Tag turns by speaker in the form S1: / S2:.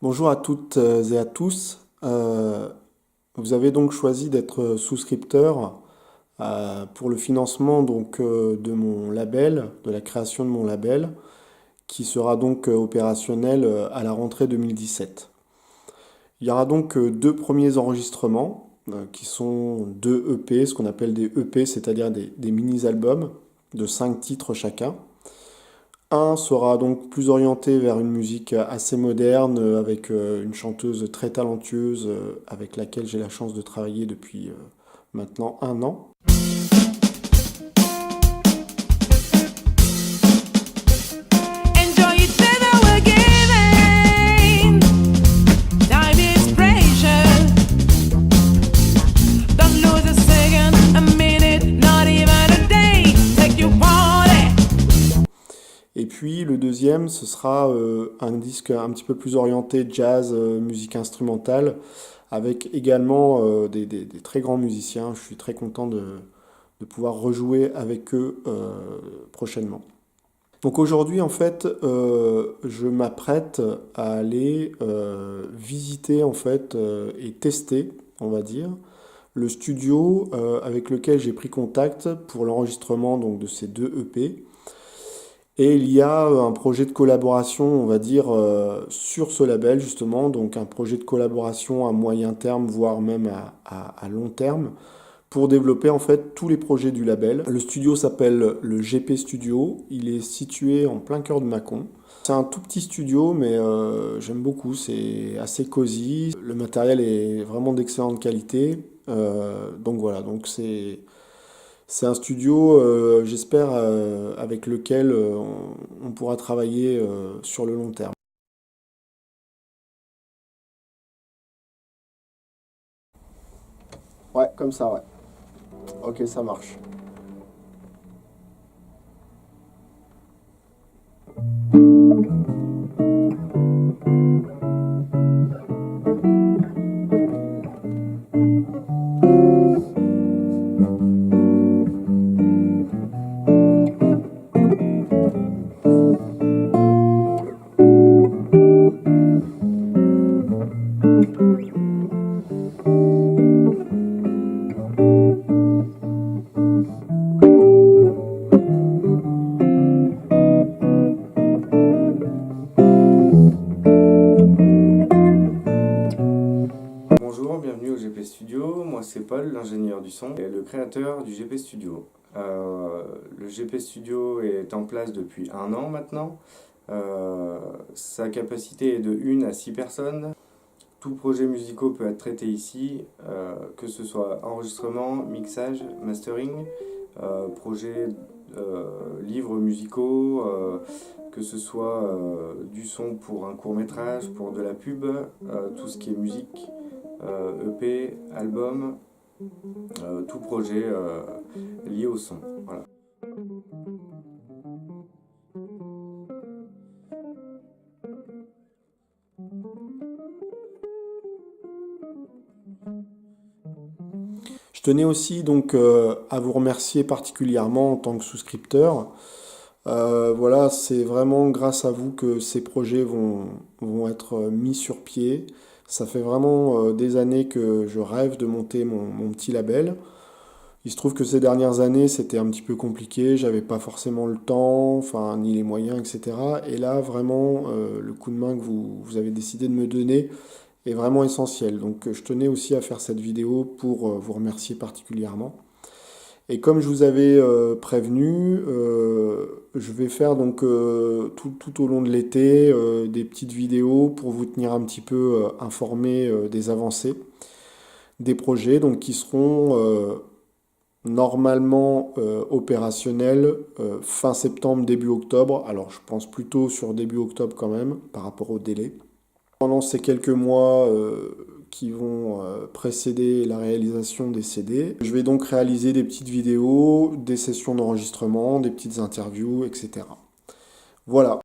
S1: Bonjour à toutes et à tous. Vous avez donc choisi d'être souscripteur pour le financement de mon label, de la création de mon label, qui sera donc opérationnel à la rentrée 2017. Il y aura donc deux premiers enregistrements qui sont deux EP, ce qu'on appelle des EP, c'est-à-dire des mini-albums de 5 titres chacun. Un sera donc plus orienté vers une musique assez moderne, avec une chanteuse très talentueuse, avec laquelle j'ai la chance de travailler depuis maintenant 1 an.
S2: Enjoy each other we're giving. Time is precious. Don't lose a second, a minute, not even a day. Take your party.
S1: Et puis le deuxième, ce sera un disque un petit peu plus orienté jazz, musique instrumentale, avec également des très grands musiciens. Je suis très content de pouvoir rejouer avec eux prochainement. Donc aujourd'hui, en fait, je m'apprête à aller visiter en fait et tester, on va dire, le studio avec lequel j'ai pris contact pour l'enregistrement donc de ces deux EP. Et il y a un projet de collaboration, on va dire, sur ce label justement, donc un projet de collaboration à moyen terme, voire même à long terme, pour développer en fait tous les projets du label. Le studio s'appelle le GP Studio, il est situé en plein cœur de Mâcon. C'est un tout petit studio, mais j'aime beaucoup, c'est assez cosy, le matériel est vraiment d'excellente qualité. Donc voilà, donc c'est un studio, j'espère, avec lequel on pourra travailler sur le long terme. Ouais, comme ça, ouais. Ok, ça marche.
S3: Bonjour, bienvenue au GP Studio. Moi c'est Paul, l'ingénieur du son et le créateur du GP Studio. Le GP Studio est en place depuis 1 an maintenant. Sa capacité est de 1 à 6 personnes. Tout projet musical peut être traité ici, que ce soit enregistrement, mixage, mastering, projet livres musicaux, que ce soit du son pour un court métrage, pour de la pub, tout ce qui est musique, EP, album, tout projet lié au son. Voilà.
S1: Je tenais aussi donc à vous remercier particulièrement en tant que souscripteur. Voilà, c'est vraiment grâce à vous que ces projets vont être mis sur pied. Ça fait vraiment des années que je rêve de monter mon petit label. Il se trouve que ces dernières années, c'était un petit peu compliqué, j'avais pas forcément le temps, enfin, ni les moyens, etc. Et là, vraiment, le coup de main que vous avez décidé de me donner est vraiment essentiel. Donc, je tenais aussi à faire cette vidéo pour vous remercier particulièrement. Et comme je vous avais prévenu, je vais faire donc tout au long de l'été des petites vidéos pour vous tenir un petit peu informé des avancées des projets donc qui seront normalement opérationnels fin septembre, début octobre. Alors je pense plutôt sur début octobre quand même par rapport au délai. Pendant ces quelques mois qui vont précéder la réalisation des CD, je vais donc réaliser des petites vidéos, des sessions d'enregistrement, des petites interviews, etc. Voilà.